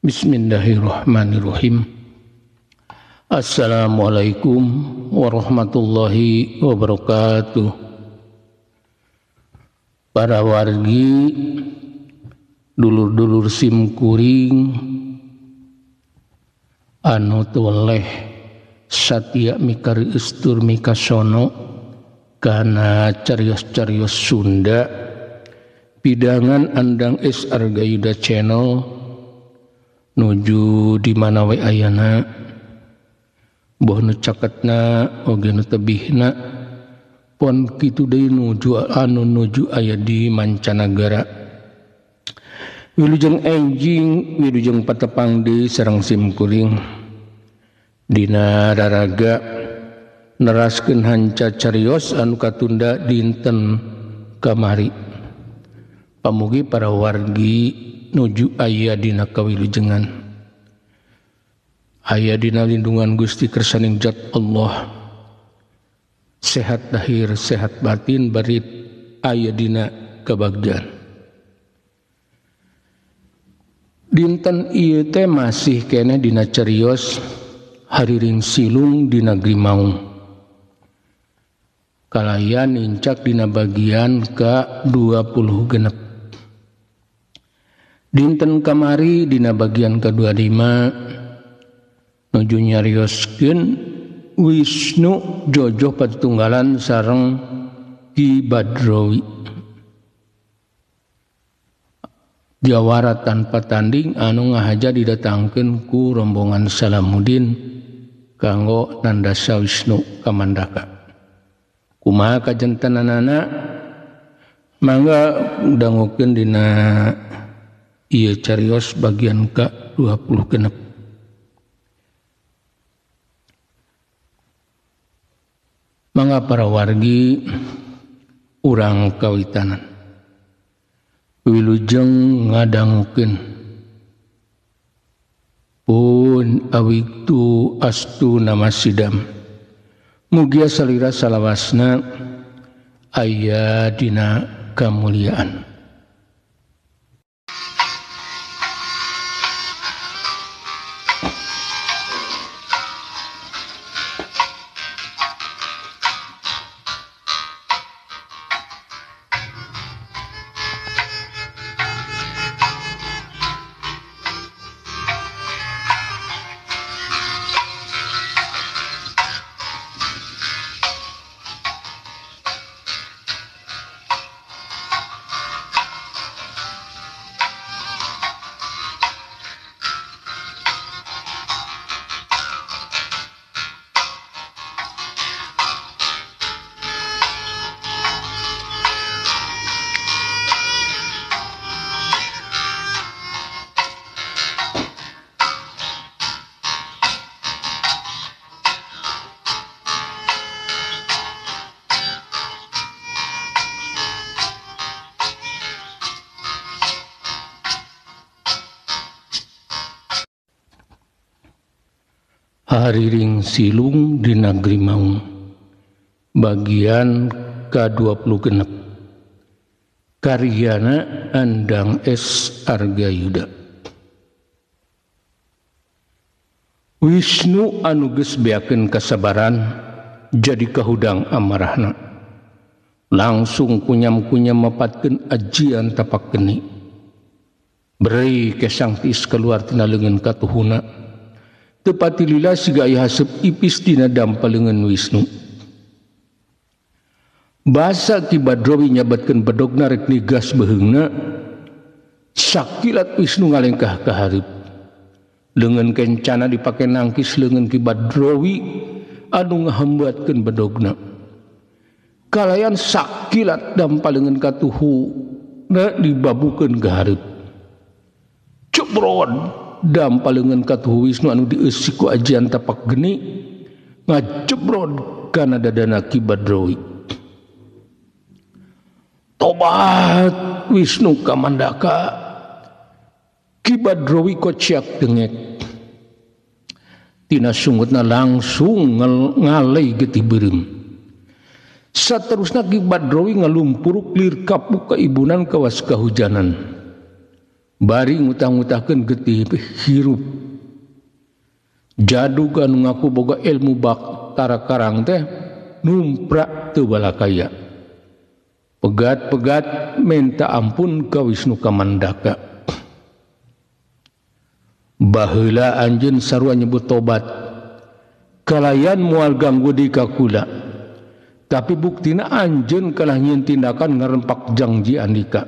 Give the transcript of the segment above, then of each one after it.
Bismillahirrahmanirrahim. Assalamualaikum warahmatullahi wabarakatuh. Para wargi, dulur-dulur simkuring anu toleh satya mikari istur mikasono kana carios-carios Sunda pidangan andang es Argayuda channel nuju di mana we ayana boh nu caketna oge nu tebihna pon kitu deui nuju aya di mancanagara wilujeng enjing wilujeng patepang deui sareng simkuring dina raraga neraskeun hanca carios anu katunda dinten kamari pamugi para wargi nuju aya dina kawilujengan aya dina lindungan Gusti kersaning zat Allah sehat lahir sehat batin bari aya dina kabagjan dinten ieu teh masih keneh dina carios hariring silung di negeri Maung kalayan incak dina bagian ka 20 genep dinten kamari dina bagian ke-25 nuju nyarioskeun Wisnu Jojoh Patunggalan sareng Ki Badrowi jawara tanpa tanding anu ngahaja didatangkeun ku rombongan Salamuddin kanggo nandasa Wisnu kamandaka kumaha kajentenanana mangga dangukeun dina ieu carios bagian ke-20 genep. Mangga para wargi urang kawitanan wilujeng ngadangukeun pun awiktu astu namasidam mugia salira salawasna aya dina kamuliaan. Hariring silung di negeri Maung bagian ke-20 genep karyana andang es Argayuda Wisnu anu geus beakeun kasabaran jadi kahudang amarahna langsung kunyam-kunyam mapatkeun ajian tapak geni beri kesangtis keluar tina leungeun katuhuna tepati lila siga aya haseup ipis dina dampaleungeun Wisnu basa Ki Badrowi nyabatkeun bedogna rek nigas beheungna sakilat Wisnu ngalengkah ka hareup leungeun kencana dipake nangkis leungeun Ki Badrowi anu ngahambatkeun bedogna kalayan sakilat dampaleungeun katuhuna dibabukeun ka hareup cebrod dampaleungeun katuhu Wisnu anu dieusik ku ajian tapak geni ngajebrod kana dadana Ki Badrowi tobat Wisnu kamandaka Ki Badrowi kociak dengek tina sungutna langsung ngalei getih beureum saterusna Ki Badrowi ngalumpuruk lir kapuk kaibunan kawas kahujanan bari ngutang-ngutahkeun getih hirup jadug anu ngaku boga ilmu baktara karang teh numprak teu balakaya pegat-pegat minta ampun ka Wisnu Kamandaka. Baheula anjeun sarua nyebut tobat kalayan moal ganggu di kakula, tapi buktina anjeun kalah nyieun tindakan ngarempak janji Andika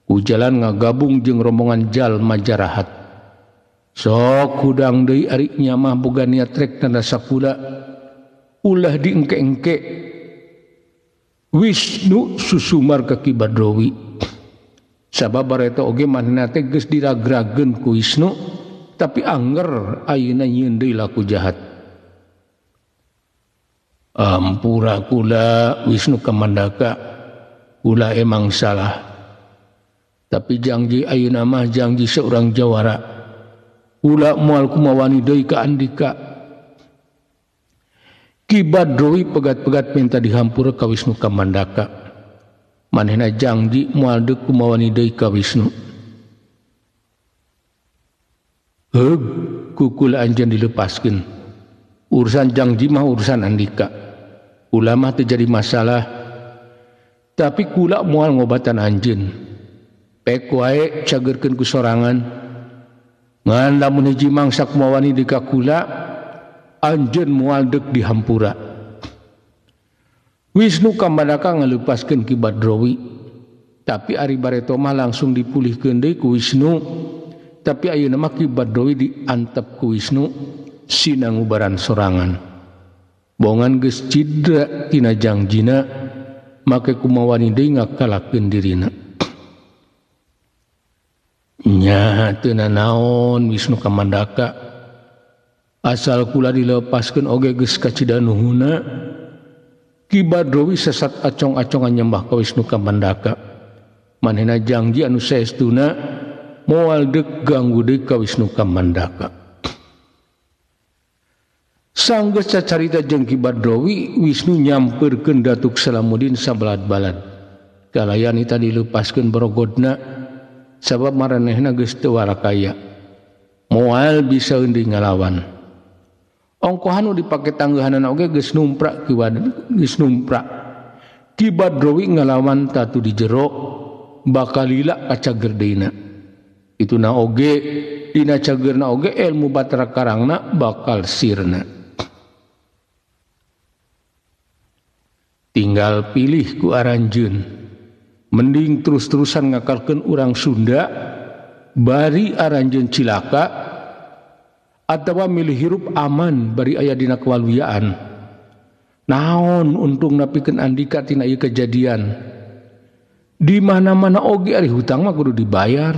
ujalan ngagabung jeung rombongan jalma jarahat. Sok hudang deui ari nya mah boga niat rek tanda sakula ulah diengke-engke Wisnu susumar ka Ki Badrawi. Sabab bareta oge manehna teh geus diragrageun ku Wisnu tapi anger ayeuna nyieun deui laku jahat. Ampura kula Wisnu Kamandaka, kula emang salah. Tapi janji ayeuna mah janji seorang jawara. Kula moal kumawani deui ka Andika. Ki Badrawi pegat-pegat minta dihampura ka Wisnu Kamandaka. Manehna janji moal deuk kumawani deui ka Wisnu. Heug kukula anjeun dilepaskeun. Urusan janji mah urusan Andika. Kula mah teu jadi masalah. Tapi kula moal ngobatan anjeun. Pek wae cageurkeun ku sorangan. Ngan lamun hiji mangsa kumawani deui ka kula anjeun moal deuk dihampura. Wisnu Kamandaka ngalepaskeun Ki Badrawi, tapi ari bareto mah langsung dipulihkeun deui ku Wisnu. Tapi ayeuna mah Ki Badrawi diantep ku Wisnu sina ngubaran sorangan. Bongan geus cidra tina jangjina, make kumawani deui ngakalakeun dirina. Nya teu nanaon Wisnu Kamandaka. Asal kula dilepaskeun oge geus kacida nuhuna. Ki Badrawi sesat acong-acongan nyembah ka Wisnu Kamandaka. Manehna janji anu saestuna moal deuk ganggu deui ka Wisnu Kamandaka. Sanggeus cacarita jeung Ki Badrawi, Wisnu nyampeurkeun Datuk Salamuddin sabalad-balad. Kalayan ita dilepaskeun borogodna sabab maranehna geus teu warakaya. Moal bisa eundeui ngalawan. Ongkohan nu dipake tanggehanana oge geus numprak Ki Badrawi ngalawan tatu di jero bakal lila ka cager deuna. Ituna oge dina cagerna oge ilmu batara karangna bakal sirna. Tinggal pilih ku aranjeun. Mending terus-terusan ngakalkeun urang Sunda bari aranjeun cilaka atawa milih hirup aman bari aya dina kawaluyaan. Naon untung napikeun Andika tina ieu kejadian. Di mana-mana oge ari hutang mah kudu dibayar.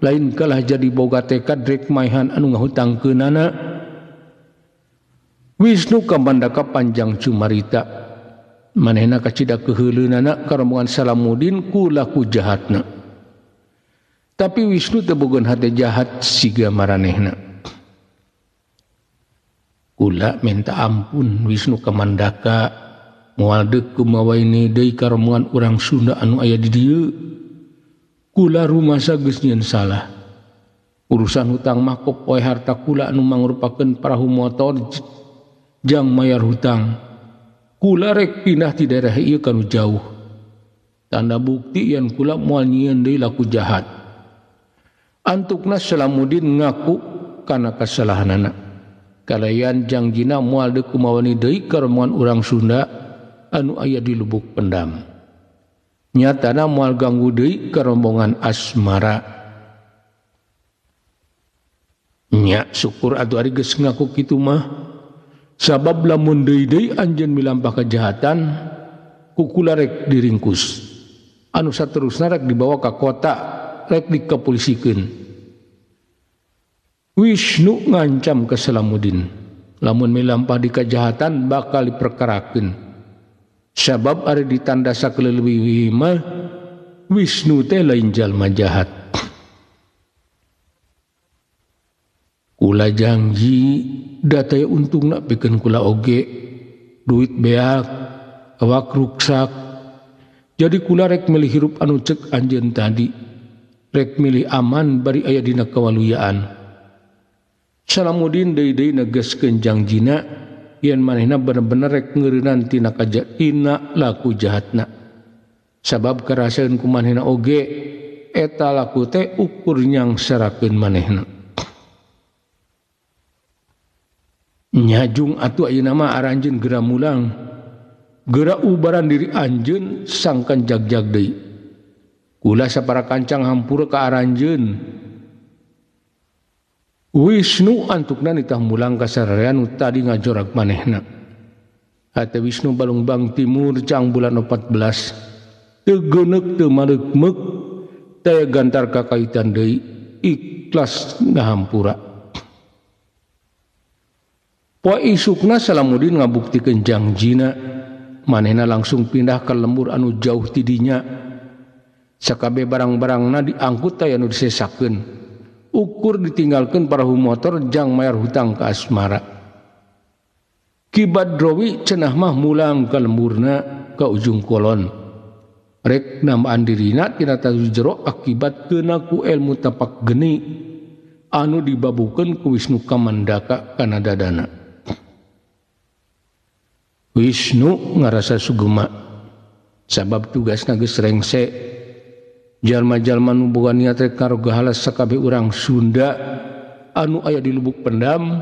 Lain kalah jadi boga tekad rek maehan anu ngahutangkeunana. Wisnu Kamandaka panjang cumarita. Manehna kacida keheuleuneuna ka rombongan Salamuddin ku laku jahatna. Tapi Wisnu teu bogaan hate jahat siga maranehna. Kula minta ampun Wisnu Kamandaka moal deuk kumawani deui ka rombongan urang Sunda anu aya di dieu. Kula rumasa geus nyieun salah. Urusan hutang mah kok poe harta kula anu mangrupakeun perahu motor jang mayar hutang. Kula rek pindah ti daerah ieu kanu jauh. Tanda bukti yen kula moal nyieun deui laku jahat. Antukna Salamuddin ngaku kana kasalahanana. Kalayan jangjina moal deuk kumawani deui ka rombongan urang Sunda anu aya di Lubuk Pendam. Nyatana moal ganggu deui ka rombongan Asmara. Nya syukur atuh ari geus ngaku kitu mah. Sabab lamun deui-deui anjeun milampah kejahatan ku kula rek diringkus. Anu saterusna rek dibawa ka kota rek dikapolisikeun. Wisnu ngancam ke Salamuddin, lamun milampah di kejahatan bakal diperkarakeun. Sabab ari ditanda sakeleuwih mah Wisnu teh lain jalma jahat. Kula janji dataya untungna pikeun kula oge duit beak awak ruksak. Jadi kula rek milih hirup anu ceuk anjeun tadi. rek milih aman bari aya dina kawaluyaan. Salamuddin deui negaskeun jangjina yen manehna bener-bener rek ngeureunnan tina tina laku jahatna. Sabab karasaeun ku manehna oge eta laku teh ukur nyangsarakeun manehna. Nyajung atuh ayeuna mah aranjeun geura mulang, geura ubaran diri anjeun sangkan jag-jag deui. Kula sapara kancang hampura ka aranjeun. Wisnu antukna nitah mulang ka sararean nu tadi ngajorag manehna. Hate Wisnu Balungbang Timur cang bulan 14. Teu geuneuk teu mareukmeuk, taya gantar kakaitan deui, ikhlas ngahampura. Poe isukna Salamuddin ngabuktikeun jangjina, manehna langsung pindah ka lembur anu jauh ti dinya. Sakabe barang-barangna diangkut taya anu disesakeun. Ukur ditinggalkeun parahu motor jang mayar hutang ka asmara. Ki Badrowi cenah mah mulang ka lemburna ka ujung kolon. Rek nambaan dirina tina tatu jero akibat keuna ku ilmu tapak geni anu dibabukeun ku Wisnu Kamandaka kana dadana. Wisnu ngarasa sugema sabab tugasna geus rengse. Jalma-jalma nu boga niat rek karoga halas sakabeh urang Sunda anu aya di Lubuk Pendam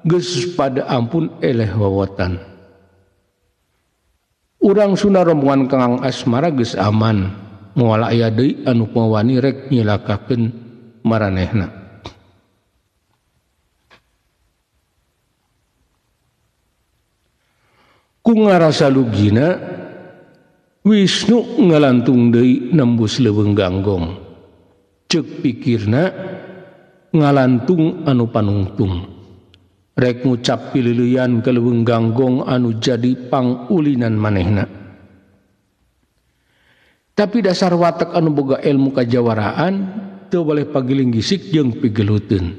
geus pada ampun eleh wawotan. Urang Sunda rombongan Kang Asmara geus aman, moal aya deui anu mawani rek nyilakakeun maranehna. Ku ngarasa lugina Wisnu ngalantung deui nembus leuweung ganggong. Ceuk pikirna ngalantung anu panungtung. Rek ngucap pililian ka leuweung ganggong anu jadi pangulinan manehna. Tapi dasar watak anu boga ilmu kajawaraan teu boleh pagiling gisik jeung pigeluteun.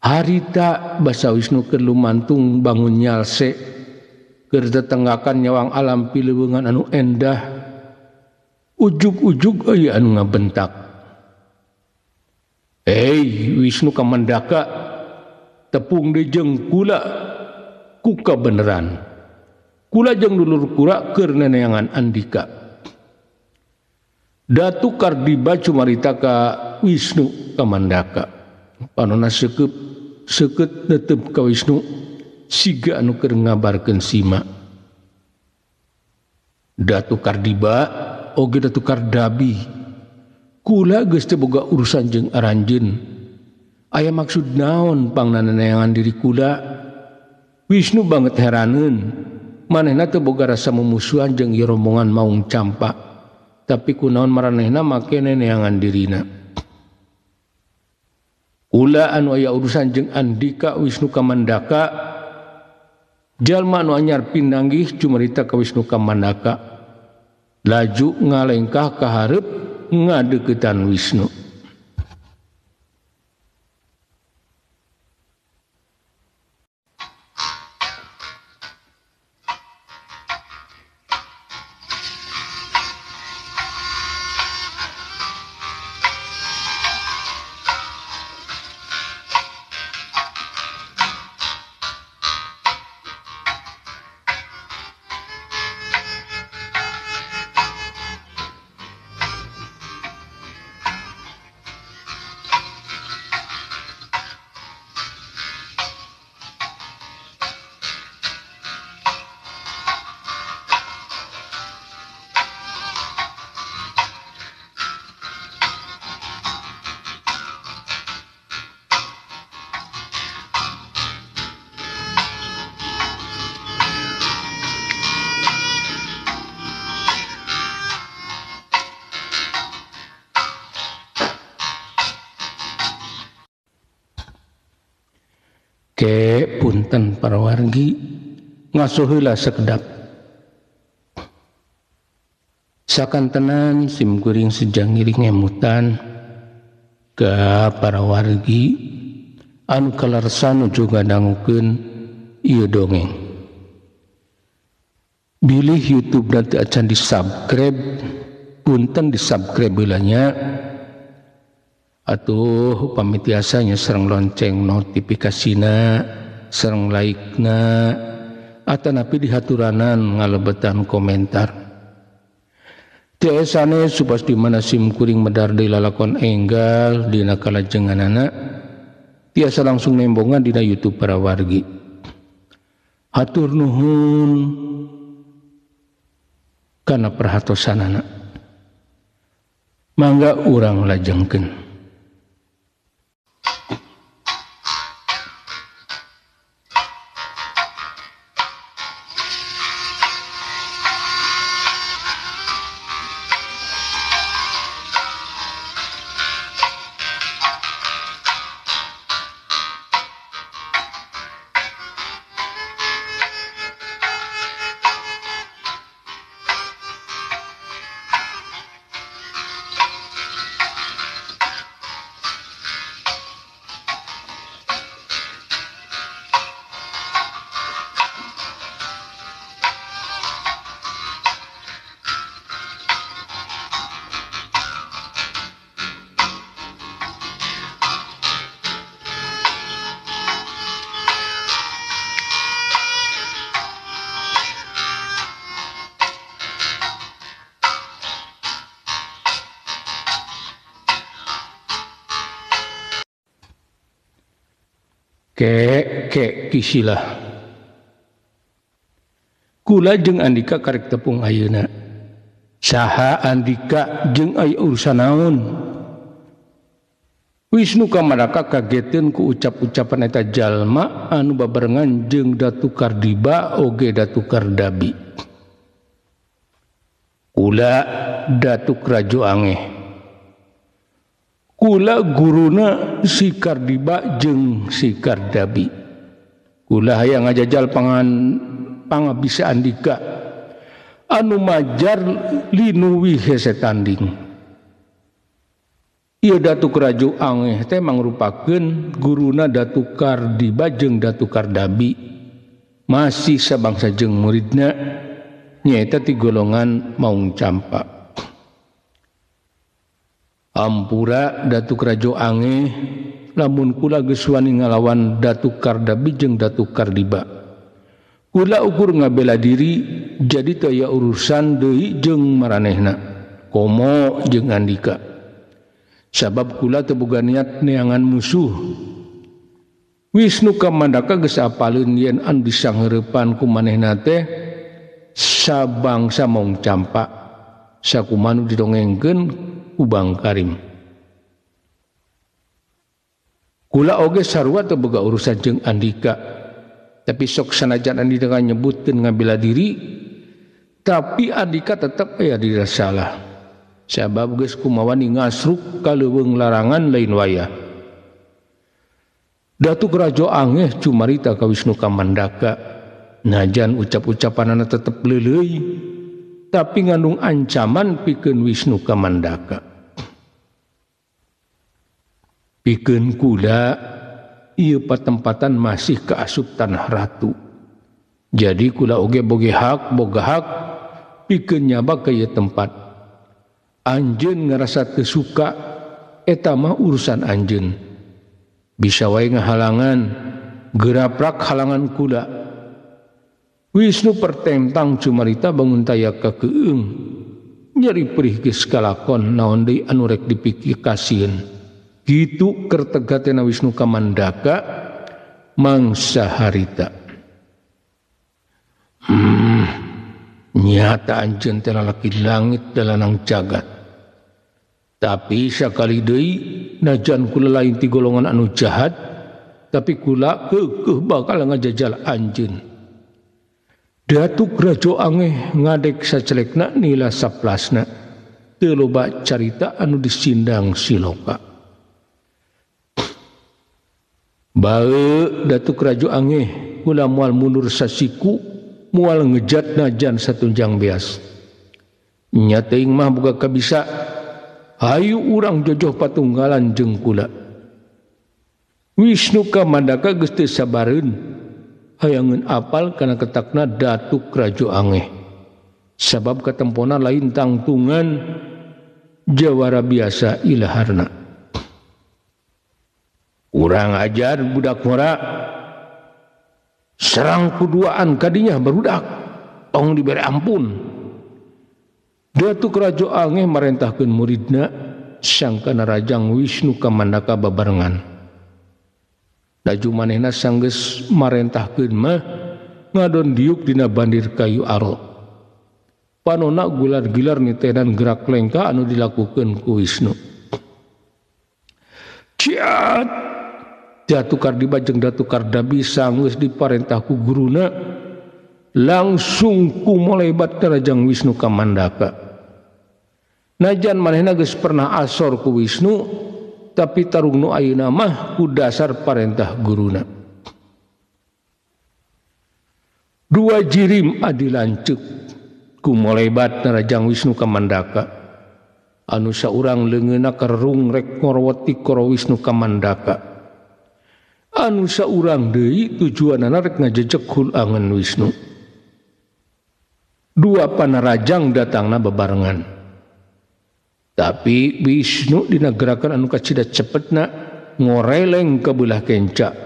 Harita basa Wisnu keur lumantung bangun nyalse keur tetenggakan nyawang alam pileuweungan anu endah. Ujug-ujug aya anu ngabentak. Hei Wisnu Kamandaka, tepung deui jeung kula ku kabeneran. Kula jeung dulur kula keur neneangan Andika. Da tukar diba cumarita ka Wisnu Kamandaka. Panonna seukeut netep ka Wisnu siga anu keur ngabarkeun sima. Da tukar diba oge da tukar dabi. Kula geus teu boga urusan jeung aranjeun. Aya maksud naon pangnaneangan diri kula? Wisnu banget heraneun. Manehna teu boga rasa mumusuhan jeung ieu rombongan maung campa. Tapi kunaon maranehna make neneangan dirina. Kula anu aya urusan jeung Andika Wisnu Kamandaka, jalma anu anyar pinanggih cumarita ka Wisnu Kamandaka. Laju ngalengkah ka hareup ngadeuketan Wisnu. Ke punten para wargi ngasuh heula sakedap. Sakantenan sim kuring sejanggiring ngemutan ke para wargi anu kalarsan nuju ngadangukeun ieu dongeng. Bilih YouTube nanti acan di subscribe, punten di subscribe heula nya atuh pamitiasanya sareng lonceng notifikasina sareng like-na atanapi dihaturanan ngalebetan komentar tiasane supas di mana sim kuring medar deui lalakon enggal dina kalajenganana tiasa langsung nembongan dina YouTube para wargi. Hatur nuhun kana perhatosanana. Mangga urang lajengkeun. Ke kisilah kula jeung Andika karek tepung ayeuna saha Andika jeung aya urusan naon Wisnu Kamadaka kageteun ku ucap-ucapan eta jalma anu babarengan jeung Datu Kardiba oge Datu Kardabi kula Datu Krajo Angeh kula guruna si Kardiba jeung si Kardabi kula hayang ngajajal pangabisa Andika anu majar linuwih hese tanding ieu Datu Krajo Angeh teh mangrupakeun guruna Datu Kardiba jeung Datu Kardabi masih sabangsa jeung muridna nyaeta ti golongan Maung Campa. Ampura Datu Krajo Angeh lamun kula geus wani ngalawan Datu Kardabi jeung Datu Kardiba kula ukur ngabela diri jadi teu aya urusan deui jeung maranehna komo jeung Andika sabab kula teu boga niat neangan musuh Wisnu Kamandaka geus apaleun yen an bisa ngeurepan ku manehna teh sabangsa Maung Campa sakumanu didongengkeun Bang Karim kula oge sarua teu boga urusan jeung Andika tapi sok sanajan Andika nyebutkeun ngabela diri tapi Andika tetep aya di salah sabab geus kumaha ngasruk ka leuweung larangan lain wayah Datu Krajo Angeh cumarita ka Wisnu Kamandaka najan ucap-ucapanana tetep leuleuy tapi ngandung ancaman pikeun Wisnu Kamandaka pikeun kula ieu patempatan masih kaasup tanah ratu jadi kula oge boga hak pikeun nyaba ka ieu tempat anjeun ngarasa teu suka eta mah urusan anjeun bisa wae ngahalangan geraprak halangan kula Wisnu pertentang cumarita bangun tayaka keung nyeri perih geus kalakon naon deui anu rek dipikirkasieun gitu kertegatena Wisnu Kamandaka mangsa harita nyata anjeun teh lalaki langit dalanang jagat tapi sakali deui najan kula lain ti golongan anu jahat tapi kula keukeuh bakal ngajajal anjeun Datu Krajo Angeh ngadek sacelekna nila saplasna teu loba carita anu disindang siloka bae Datu Krajo Angeh kula moal mundur sasiku moal ngejat najan satunjang beas nya teuing mah boga kabisa hayu urang jojoh patunggalan jeung kula Wisnu Kamandaka geus teu sabareun hayangeun apal kana ketakna Datu Krajo Angeh sabab katempona lain tangtungan jawara biasa ilaharna Kurang ajar budak mora, serang kuduaan kadinya barudak, tong diberi ampun. Datu kerajo angeh marentahkeun muridna sangkana Rajang Wisnu Kamandaka babarengan. Daju manehna sanggeus marentahkeun mah ngadon diuk dina bandir kayu aro. Panona gular-gilar nitenan gerak lengka anu dilakukeun ku Wisnu. Ciat Datu Kardiba jeung Datu Kardabi sanggeus diparentah ku guruna langsung kumolebat ka Rajang Wisnu Kamandaka. Najan manehna geus pernah asor ku Wisnu, tapi tarung nu ayeuna mah ku dasar parentah guruna. Dua jirim adi lanceuk kumolebat na Rajang Wisnu Kamandaka. Anu saurang leungeunna karung rek ngorowoti koro Wisnu Kamandaka. Anu saurang deui tujuanana rek ngajejeg hulangan Wisnu. Dua panarajang datangna bebarengan. Tapi Wisnu dina gerakan anu kacida cepetna ngoreleng ka beulah kenca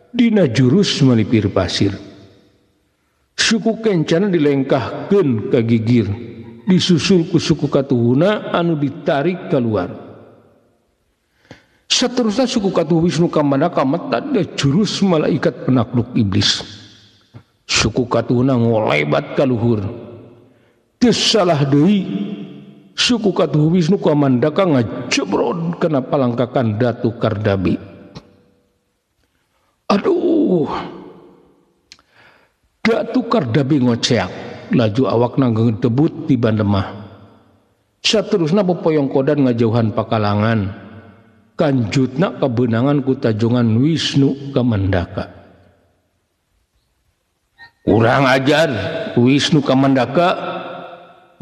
dina jurus malipir pasir. Suku kencana dilengkahkeun ka gigir, disusul ku suku katuhuna anu ditarik keluar. Saterusna suku katuh Wisnu Kamandaka mata da jurus malaikat penakluk iblis. Suku katuhuna ngolebat ka luhur. Teu salah deui suku katuh Wisnu Kamandaka ngajebrod kana palangkakan Datu Kardabi. Aduh, Datu Kardabi ngoceak, laju awakna ngedebut di bandemah. Saterusna bepoyong kodan ngajauhan pakalangan, kanjutna kabenangan ku tajongan Wisnu Kamandaka. Kurang ajar Wisnu Kamandaka,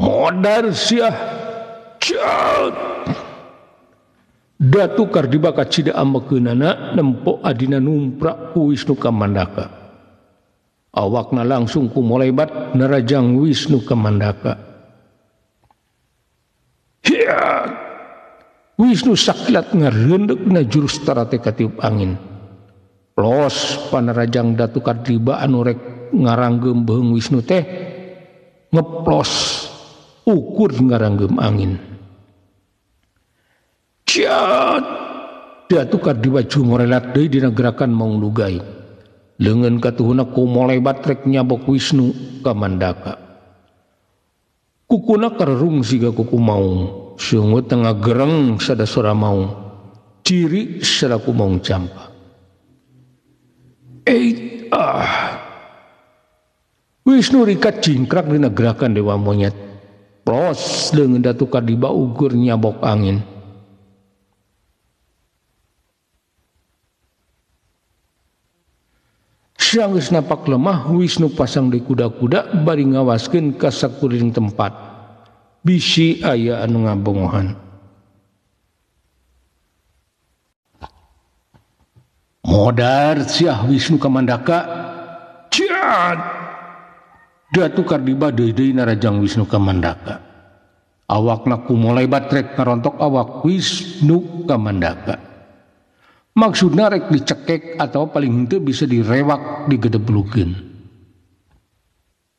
modar siah. Ciat Datu Kardiba kacida ambekeunana nempo adina numprak ku Wisnu Kamandaka. Awakna langsung kumolebat na Rajang Wisnu Kamandaka. Hiat Wisnu sakilat ngareundek na jurus tarate katiup angin. Plos panarajang Datu Kardiba anu rek ngaranggem beung Wisnu teh ngeplos ukur ngaranggem angin. Ciat Datu Kardiba jumorelat deui dina gerakan maung lugai. Leungeun katuhuna kumolebat rek nyabok Wisnu Kamandaka. Kukuna karerung siga kuku maung, seungeut tengah gereng sada sora maung, ciri selaku maung campa. Wisnu rikat cingkrak dina gerakan dewa monyet. Plos leungeun Datu Kardiba ugur nyabok angin. Sanggeus napak lemah Wisnu pasang di kuda-kuda bari ngawaskeun ka sakuring tempat. Bisi aya anu ngabongohan. Modar siah Wisnu Kamandaka. Ciat Datu Kardiba deui na Rajang Wisnu Kamandaka. Awakna kumolebat rek ngarontok awak Wisnu Kamandaka. Maksudna rek dicekek atau paling henteu bisa direwak digedeblukeun.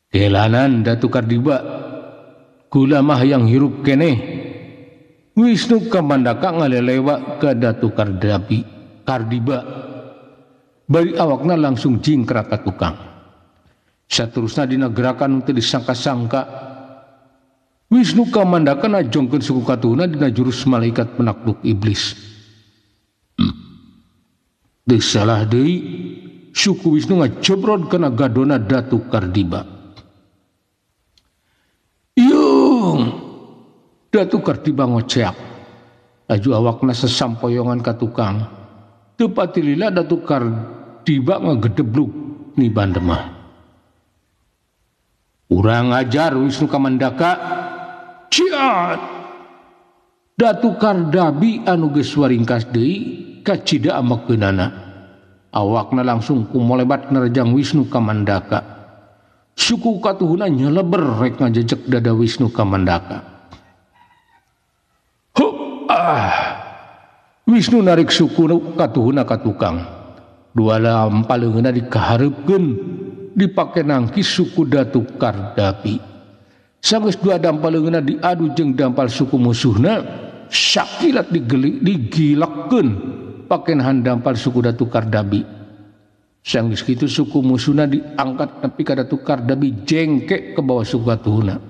Kelanan Datu Kardiba kula mah yang hirup keneh. Wisnu Kamandaka ngalelewa ka Datu Kardiba. Bari awakna langsung jingkrak ka tukang. Saterusna dina gerakan teu disangka-sangka Wisnu Kamandaka najongkeun suku katuhuna dina jurus malaikat penakluk iblis. Desalah deui suku Wisnu ngajebrod kana gadona Datu Kardiba. Yung Datu Kardiba ngoceak. Laju awakna sesampoyongan ka tukang. Teu pati lila Datu Kardiba ngagedebluk ni bandemah. Urang ajar Wisnu Kamandaka. Ciat Datu Kardabi anu geus waringkas deui kacida ambekeunana. Awakna langsung kumolebat na Rajang Wisnu Kamandaka. Suku katuhuna nyeleber rek ngajejeg dada Wisnu Kamandaka. Wisnu narik suku katuhuna ka tukang. Dua lampaleungeunna dikahareupeun dipake nangkis suku Datu Kardabi. Sanggeus dua dampaleungeunna diadu jeung dampal suku musuhna, sakilat digilakeun pakenahan dampal suku Datu Kardabi. Sanggeus kitu suku musuhna diangkat nepi ka Datu Kardabi jengke ke bawah suku katuhuna.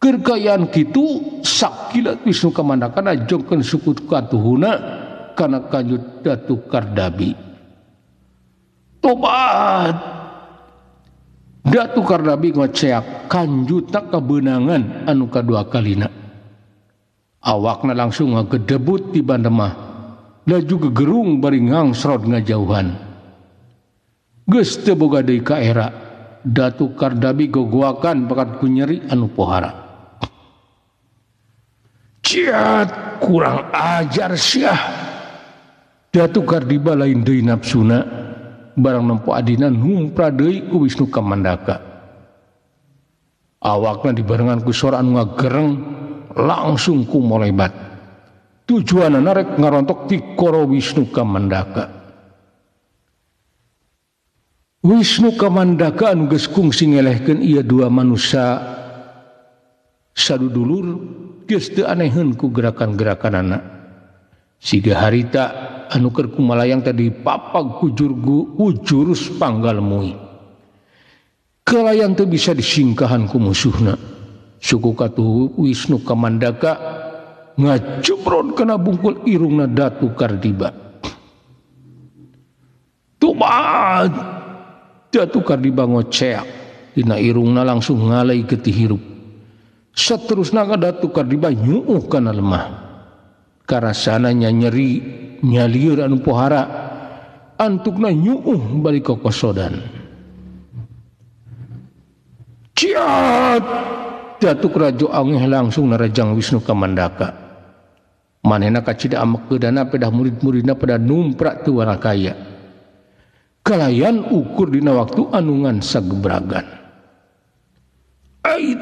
Keur kayaan kitu sakilat Wisnu Kamandaka najongkeun suku katuhuna kana kanjut Datu Kardabi. Tobat Datu Kardabi ngoceak kanjutna kebenangan anu kadua kalina. Awakna langsung ngagedebut di bandemah, laju gegerung bari ngangsrod ngajauhan. Geus teu boga deui kaera, Datu Kardabi gogoakan bakat ku nyeri anu pohara. Ciat kurang ajar siah. Datu Kardiba lain deui nafsuna, barang nempo adina numpra deui ku Wisnu Kamandaka. Awakna dibarengan ku sora anu ngagereng langsung ku molebat. Tujuanna rek ngarontok ti koro Wisnu Kamandaka. Wisnu Kamandaka anu geus kungsi ngelehkeun ieu dua manusia sadudulur geus teu aneheun ku gerakan-gerakanana. Siga harita anu keur kumalayang tadi papag ku jurus panggalmui. Kalayang teu bisa disingkahan ku musuhna. Suku katuhu Wisnu Kamandaka ngajebrod kana bungkul irungna Datu Kardiba. Tobat Datu Kardiba ngoceak, dina irungna langsung ngalai getih hirup. Saterusna Datu Kardiba nyuuh kana lemah. Karasana nyeri nyalieur anu pohara, antukna nyuuh balik kokosodan. Ciat Datu Rajo Angeh langsung narajang Wisnu Kamandaka. Manehna kacida amek keudana pedah murid-muridna pada numprak teu warakaya. Kalayan ukur dina waktu anungan sagebragan. Ait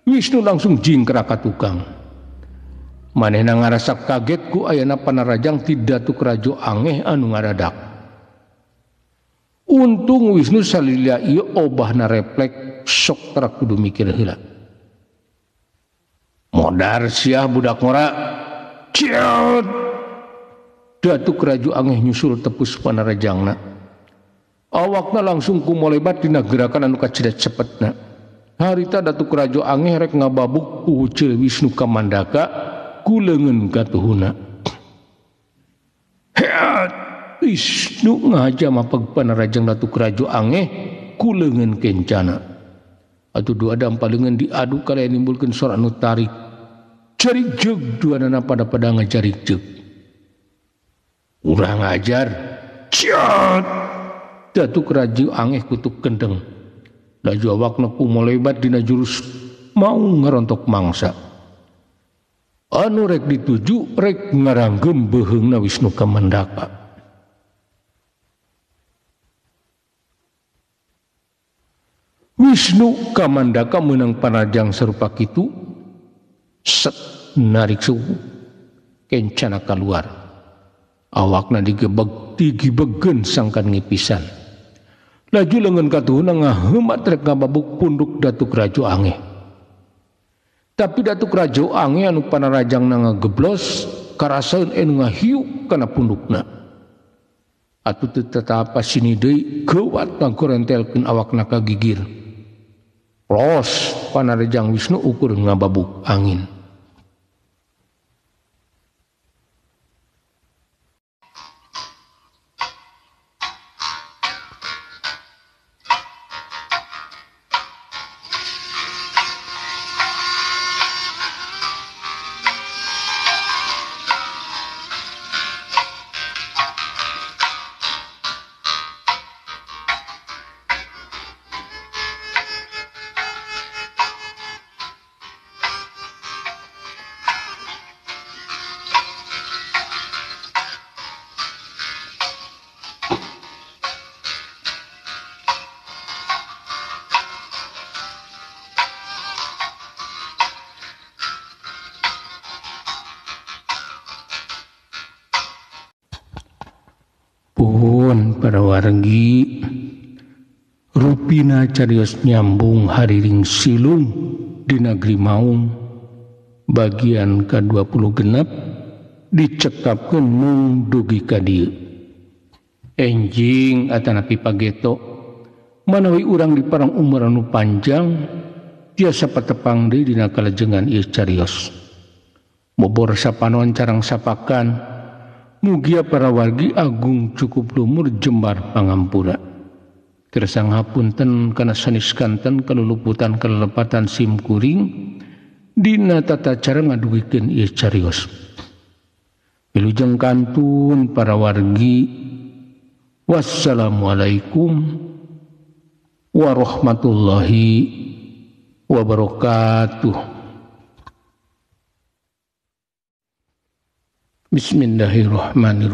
Wisnu langsung jingkrak ka tukang. Manehna ngarasa kaget ku ayana panarajang ti Datu Rajo Angeh anu ngaradak. Untung Wisnu salila ieu obahna refleks sok tara kudu mikir heula. Modar siah budak ngora. Ciat Datu Rajo Angeh nyusul tepus panarajangna. Awakna langsung kumolebat dina gerakan anu kacida cepetna. Harita Datu Rajo Angeh rek ngababuk ku huceul Wisnu Kamandaka ku leungeun katuhuna. Heat Wisnu ngahaja mapeg panarajang Datu Rajo Angeh ku leungeun kencana. Atuh dua dampaleungeun diadu kalayan nimbulkeun sora anu tarik. Carik jeug duanana pada ngajarik jeug. Urang ajar. Ciat Datu Rajo Angeh kutuk kendeng. Laju awakna kumolebat dina jurus mau ngarontok mangsa. Anu rek dituju rek ngaranggem beheungna Wisnu Kamandaka. Wisnu Kamandaka meunang panajang sarupa kitu set narik suku kencana keluar. Awakna digibegeun sangkan ngipisan. Laju leungeun katuhuna ngaheumat rek ngababuk punduk Datu Rajo Angeh. Tapi Datu Rajo Angeh anu panarajangna ngageblos karasaeun anu ngahiuk kana pundukna. Atuh teu tetapa sini deui geuwat ngagorentelkeun awakna ka gigir. Los panarajang Wisnu ukur ngababuk angin. Nuhun para wargi, rupina carios nyambung hariring silung di negeri Maung bagian ke-20 genep dicekapkeun mung dugi ka dieu. Enjing atanapi pageto manawi urang di parang umur anu panjang tiasa patepang deui dina kalajengan ieu carios. Bobor sapanon carang sapakan mugia para wargi agung cukup lumur jembar pangampura. Kersang hapunten kana sanis kanten kaluluputan kalelepatan sim kuring dina tata cara ngadugikeun ieu carios. Wilujeng kantun para wargi, wassalamualaikum warahmatullahi wabarakatuh. Bismillahirrahmanirrahim.